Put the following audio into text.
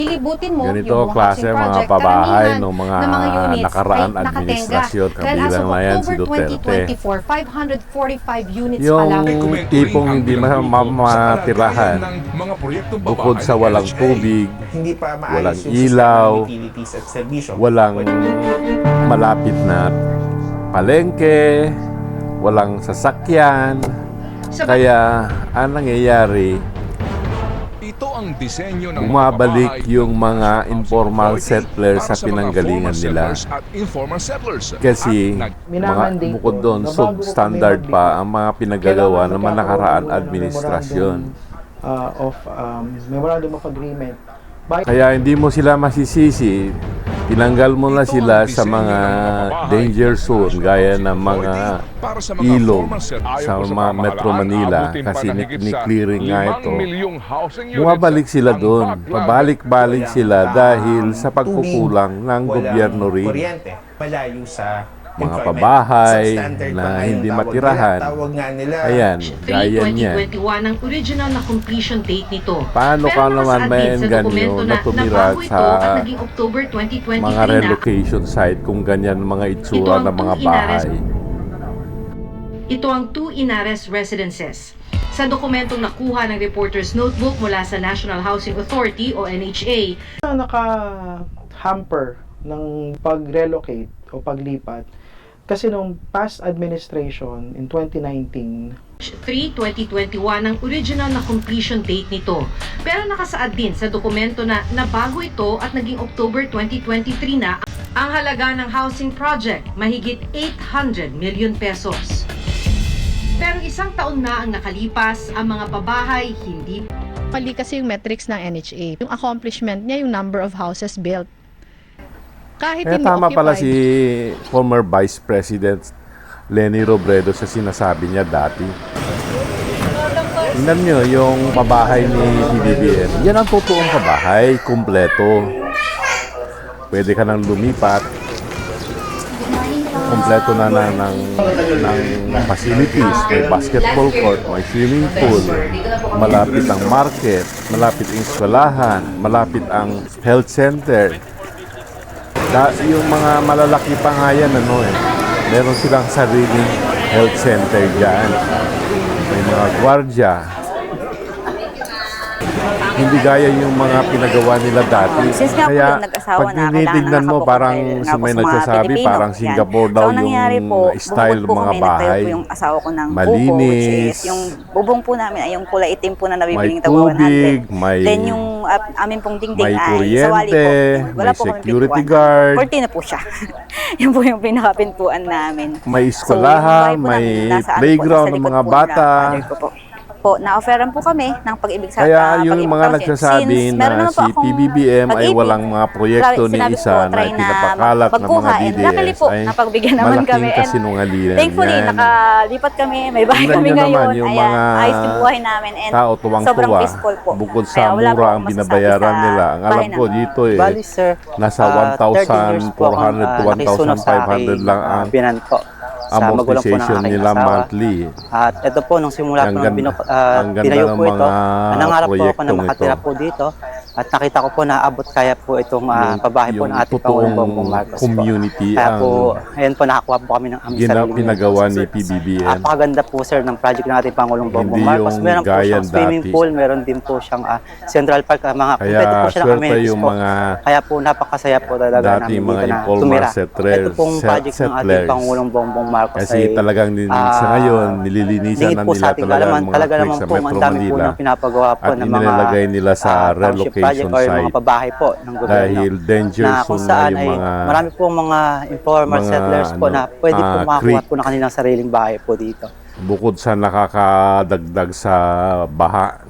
Ilibutin mo Ganito yung klase housing mga project, pabahay karamihan ng mga ng mga units nakaraan ay nakatenga. administrasyon, Dahil as kabilang of na yan si October Duterte. 2024, 545 units pa lang. Yung tipong hindi matirahan, bukod sa walang tubig, hindi pa walang maayos yung sistema ilaw, ng utilities at serbisyo. walang malapit na palengke, walang sasakyan. Kaya ang nangyayari, Ito ang disenyo ng bumabalik mga yung mga informal settlers sa pinanggalingan nila. Kasi mga bukod doon, substandard pa ang mga pinagagawa ng mga nakaraan administrasyon. Memorandum of Agreement. Kaya hindi mo sila masisisi. Tinanggal mo na sila sa mga danger zone gaya ng mga ilog sa mga Metro Manila kasi ni-clearing nga ito. Bumabalik sila doon. Pabalik-balik sila dahil sa pagkukulang ng gobyerno rin. Kuryente, malayo sa Mga pabahay na hindi matirahan. Ayan, gaya niyan. 2021 ang original na completion date nito. Paano ka naman maenggan nyo na tumira sa October 2023 mga relocation site kung ganyan mga itsura ng mga bahay? Ito ang 2 Inares residences. Sa dokumentong nakuha ng reporter's notebook mula sa National Housing Authority o NHA, Naka-hamper ng pag-relocate o paglipat kasi nung past administration in 2019 2021 ang original na completion date nito. Pero nakasaad din sa dokumento na nabago ito at naging October 2023 na ang halaga ng housing project, mahigit 800 million pesos. Pero isang taon na ang nakalipas, ang mga pabahay hindi. Mali kasi yung metrics ng NHA. Yung accomplishment niya, yung number of houses built. Kahit Kaya hindi tama occupied. pala si former Vice President Leni Robredo sa sinasabi niya dati. Tingnan nyo yung pabahay ni PBBM. Yan ang totoong pabahay, kumpleto. Pwede ka nang lumipat. Kumpleto na ng facilities. May basketball court, may swimming pool, malapit ang market, malapit ang eskwelahan, malapit ang health center. Yung mga malalaki pa nga yan, meron silang sariling health center dyan. May mga gwardiya. Hindi gaya yung mga pinagawa nila dati. Since nga po Kaya nag-asawa pag na, tinitignan mo, parang si may nagsasabi, parang Singapore daw yung style ng mga bahay. Yung asawa ko ng malinis, buko, which is yung bubong po namin ay yung kulay itim po na may nabibiling tawa 100. tubig, Then yung amin pong dingding may ay sawali kuryente, po. Wala may po kami security pintuan. guard. Cortina po siya. Yun po yung pinakapintuan namin. may So, eskwelahan, yung bahay po may namin, nasa ano po, playground nasa ng likod mga po bata. mother ko po, na-offeran po kami ng pag-ibig sa Kaya yung Pag-ibig mga Council. nagsasabi Since meron na naman po si akong PBBM ay pag-ibig, walang mga proyekto ni sinabi isa ko, na try pinapakalat ng mga magkuha, and luckily DDS po, ay napagbigyan naman kami. malaking And kasinungalingan thankfully, yan. nakalipat kami, may bahay Tingnan kami nyo ngayon. naman yung Ayan, mga ayos yung buhay namin. And tao sobrang tuwang-tuwa. peaceful po. Bukod Kaya sa wala po mura ang akong masasabi binabayaran sa nila. Ang alam bahay ko namin. dito Bali, sir, nasa 13 years po akong 1,400 to nakisunog sa 1,500 lang ang binan po sa magulang po ng amortization aking nila asawa. monthly. At ito po, nung simula po Ang nung ganda pinayo ng po ito, mga nangarap po ako na proyektong makatira ito. po dito. At nakita ko po na abot kaya po itong pabahay po Yung ng ating totoong Pangulong Bongbong Marcos po. community Kaya ang po, ayan po, nakakuha po kami ng aming sariling pinagawa ni PBBM. Napakaganda po, sir, ng project ng ating Pangulong Bongbong Hindi Marcos. yung Meron po gaya siyang swimming dati. pool, meron din po siyang Central Park, mga Kaya kompleto po siya ng swerte amenities yung po. mga Kaya po napakasaya po talaga dating namin mga dito na informal tumira. settlers, Ito pong project ng ating settlers. Pangulong Bongbong Marcos Kasi ay talagang sa ngayon, nililinisan lingit na po nila sa ating talaga kalaman. ang mga Talaga creeks naman sa po, ang Metro dami po Manila. ng pinapagawa po At ng mga inilalagay nila sa township relocation project or site. mga pabahay po ng gobyerno. Dahil danger na kung zone na saan yung ay mga marami po mga informal mga settlers po ano, na pwede po makakuha creek. po ng kanilang sariling bahay po dito. bukod sa nakakadagdag sa baha